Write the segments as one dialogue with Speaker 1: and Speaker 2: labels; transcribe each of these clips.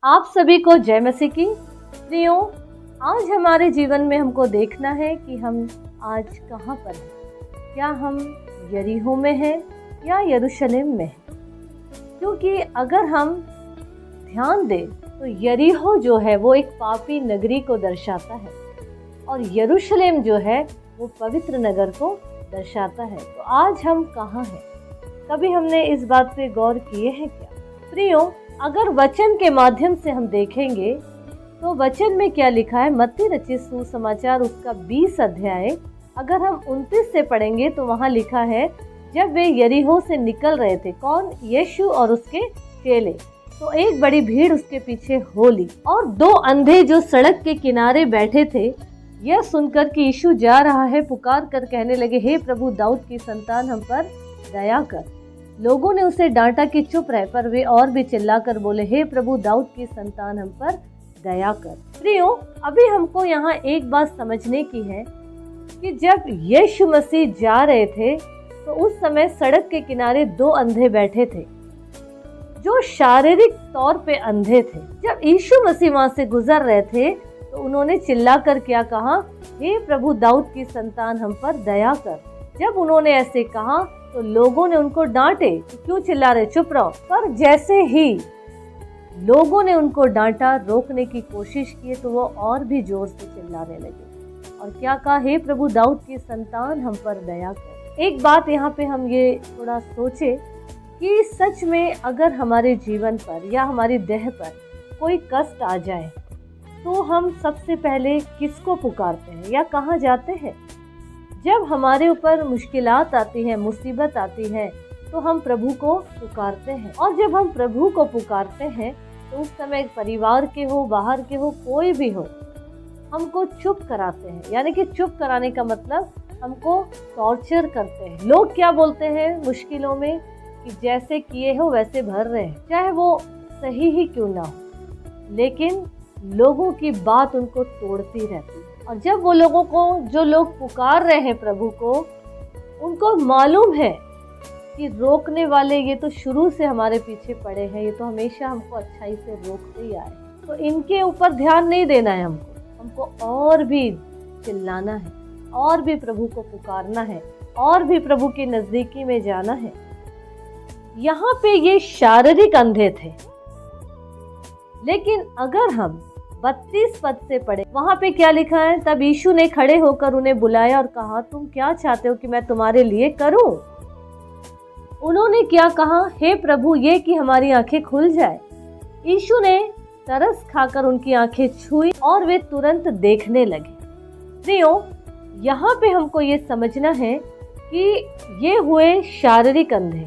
Speaker 1: आप सभी को जय मसीह की। प्रियो, आज हमारे जीवन में हमको देखना है कि हम आज कहाँ पर हैं। क्या हम यरीहो में हैं या यरूशलेम में हैं? क्योंकि अगर हम ध्यान दें तो यरीहो जो है वो एक पापी नगरी को दर्शाता है और यरूशलेम जो है वो पवित्र नगर को दर्शाता है। तो आज हम कहाँ हैं? कभी हमने इस बात पे गौर किए हैं क्या? प्रियो, अगर वचन के माध्यम से हम देखेंगे तो वचन में क्या लिखा है, मत्ती रचित सुसमाचार उसका 20 अध्याय अगर हम 29 से पढ़ेंगे तो वहाँ लिखा है, जब वे यरीहो से निकल रहे थे, कौन? यीशु और उसके चेले, तो एक बड़ी भीड़ उसके पीछे हो ली और दो अंधे जो सड़क के किनारे बैठे थे, यह सुनकर कि यीशु जा रहा है, पुकार कर कहने लगे, हे प्रभु दाऊद की संतान, हम पर दया कर। लोगों ने उसे डांटा कि चुप रहे, पर वे और भी चिल्लाकर बोले, हे प्रभु दाऊद की संतान, हम पर दया कर। प्रियो, अभी हमको यहाँ एक बात समझने की है कि जब यीशु मसीह जा रहे थे तो उस समय सड़क के किनारे दो अंधे बैठे थे जो शारीरिक तौर पे अंधे थे। जब यीशु मसीह वहां से गुजर रहे थे तो उन्होंने चिल्लाकर क्या कहा, हे प्रभु दाऊद की संतान, हम पर दया कर। जब उन्होंने ऐसे कहा तो लोगों ने उनको डांटे, क्यों चिल्ला रहे, चुप रहो। पर जैसे ही लोगों ने उनको डांटा, रोकने की कोशिश की, तो वो और भी जोर से चिल्लाने लगे और क्या कहा, हे प्रभु दाऊद की संतान, हम पर दया कर। एक बात यहाँ पे हम ये थोड़ा सोचे कि सच में अगर हमारे जीवन पर या हमारी देह पर कोई कष्ट आ जाए तो हम सबसे पहले किसको पुकारते हैं या कहाँ जाते हैं? जब हमारे ऊपर मुश्किलात आती हैं, मुसीबत आती है, तो हम प्रभु को पुकारते हैं और जब हम प्रभु को पुकारते हैं तो उस समय परिवार के हो, बाहर के हो, कोई भी हो, हमको चुप कराते हैं। यानी कि चुप कराने का मतलब हमको टॉर्चर करते हैं। लोग क्या बोलते हैं मुश्किलों में कि जैसे किए हो वैसे भर रहे हैं, चाहे वो सही ही क्यों ना हो, लेकिन लोगों की बात उनको तोड़ती रहती है। और जब वो लोगों को, जो लोग पुकार रहे हैं प्रभु को, उनको मालूम है कि रोकने वाले ये तो शुरू से हमारे पीछे पड़े हैं, ये तो हमेशा हमको अच्छाई से रोकते ही आए, तो इनके ऊपर ध्यान नहीं देना है हमको और भी चिल्लाना है, और भी प्रभु को पुकारना है, और भी प्रभु की नजदीकी में जाना है। यहाँ पे ये शारीरिक अंधे थे, लेकिन अगर हम 32 पद से पढ़े, वहां पे क्या लिखा है, तब यीशु ने खड़े होकर उन्हें बुलाया और कहा, तुम क्या चाहते हो कि मैं तुम्हारे लिए करूं? उन्होंने क्या कहा, हे प्रभु, ये कि हमारी आंखें खुल जाए। यीशु ने तरस खाकर उनकी आंखें छुई और वे तुरंत देखने लगे। प्रियो, यहाँ पे हमको ये समझना है कि ये हुए शारीरिक अंधे,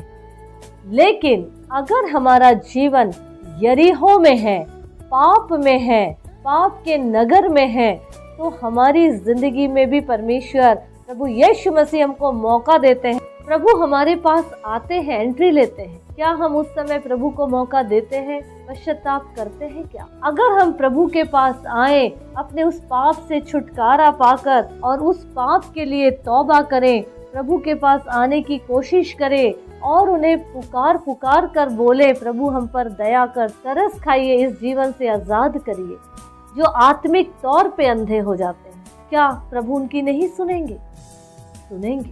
Speaker 1: लेकिन अगर हमारा जीवन यरीहो में है, पाप में है, पाप के नगर में है, तो हमारी जिंदगी में भी परमेश्वर प्रभु यीशु मसीह हमको मौका देते हैं। प्रभु हमारे पास आते हैं, एंट्री लेते हैं। क्या हम उस समय प्रभु को मौका देते हैं? पश्चाताप करते हैं क्या? अगर हम प्रभु के पास आए, अपने उस पाप से छुटकारा पाकर और उस पाप के लिए तौबा करें, प्रभु के पास आने की कोशिश करें और उन्हें पुकार पुकार कर बोले, प्रभु हम पर दया कर, तरस खाइए, इस जीवन से आजाद करिए। जो आत्मिक तौर पे अंधे हो जाते हैं, क्या प्रभु उनकी नहीं सुनेंगे? सुनेंगे,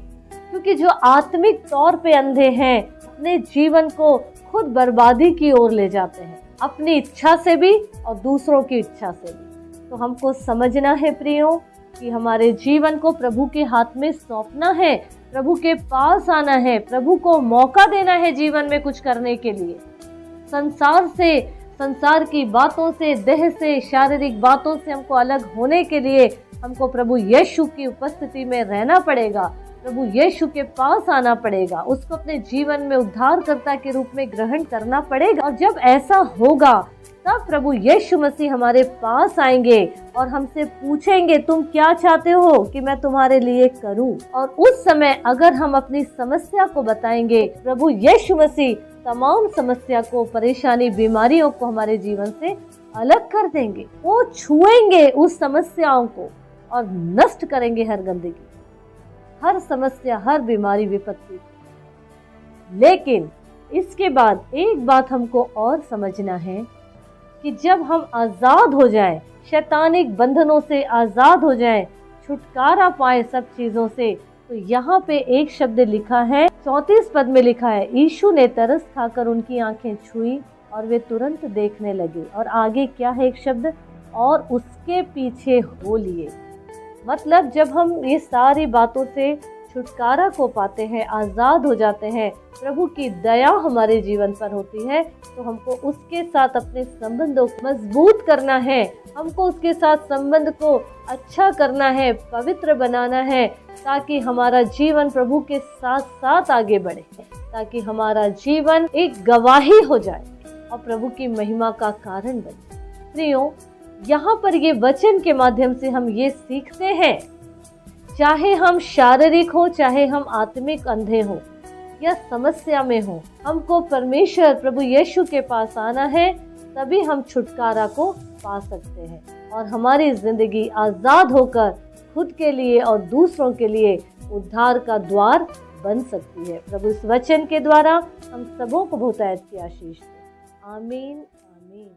Speaker 1: क्योंकि जो आत्मिक तौर पे अंधे हैं अपने जीवन को खुद बर्बादी की ओर ले जाते हैं, अपनी इच्छा से भी और दूसरों की इच्छा से भी। तो हमको समझना है प्रियो कि हमारे जीवन को प्रभु के हाथ में सौंपना है, प्रभु के पास आना है, प्रभु को मौका देना है जीवन में कुछ करने के लिए। संसार से, संसार की बातों से, देह से, शारीरिक बातों से हमको अलग होने के लिए हमको प्रभु यीशु की उपस्थिति में रहना पड़ेगा, प्रभु यीशु के पास आना पड़ेगा, उसको अपने जीवन में उद्धारकर्ता के रूप में ग्रहण करना पड़ेगा। और जब ऐसा होगा तब प्रभु यीशु मसीह हमारे पास आएंगे और हमसे पूछेंगे, तुम क्या चाहते हो कि मैं तुम्हारे लिए करूं? और उस समय अगर हम अपनी समस्या को बताएंगे, प्रभु यीशु मसीह तमाम समस्या को, परेशानी, बीमारियों को हमारे जीवन से अलग कर देंगे। वो छुएंगे उस समस्याओं को और नष्ट करेंगे हर गंदगी, हर समस्या, हर बीमारी, विपत्ति। लेकिन इसके बाद एक बात हमको और समझना है कि जब हम आज़ाद हो जाएं, शैतानिक बंधनों से आज़ाद हो जाएं, छुटकारा पाए सब चीज़ों से, तो यहाँ पे एक शब्द लिखा है, 34 पद में लिखा है, यीशु ने तरस खाकर उनकी आंखें छुई और वे तुरंत देखने लगे। और आगे क्या है एक शब्द, और उसके पीछे हो लिए। मतलब जब हम ये सारी बातों से छुटकारा को पाते हैं, आज़ाद हो जाते हैं, प्रभु की दया हमारे जीवन पर होती है, तो हमको उसके साथ अपने संबंधों को मजबूत करना है, हमको उसके साथ संबंध को अच्छा करना है, पवित्र बनाना है, ताकि हमारा जीवन प्रभु के साथ साथ आगे बढ़े, ताकि हमारा जीवन एक गवाही हो जाए और प्रभु की महिमा का कारण बने। प्रियो, यहाँ पर ये वचन के माध्यम से हम ये सीखते हैं, चाहे हम शारीरिक हो, चाहे हम आत्मिक अंधे हो या समस्या में हो, हमको परमेश्वर प्रभु यीशु के पास आना है, तभी हम छुटकारा को पा सकते हैं और हमारी जिंदगी आज़ाद होकर खुद के लिए और दूसरों के लिए उद्धार का द्वार बन सकती है। प्रभु इस वचन के द्वारा हम सबों को बहुतायत की आशीष दे। आमीन आमीन।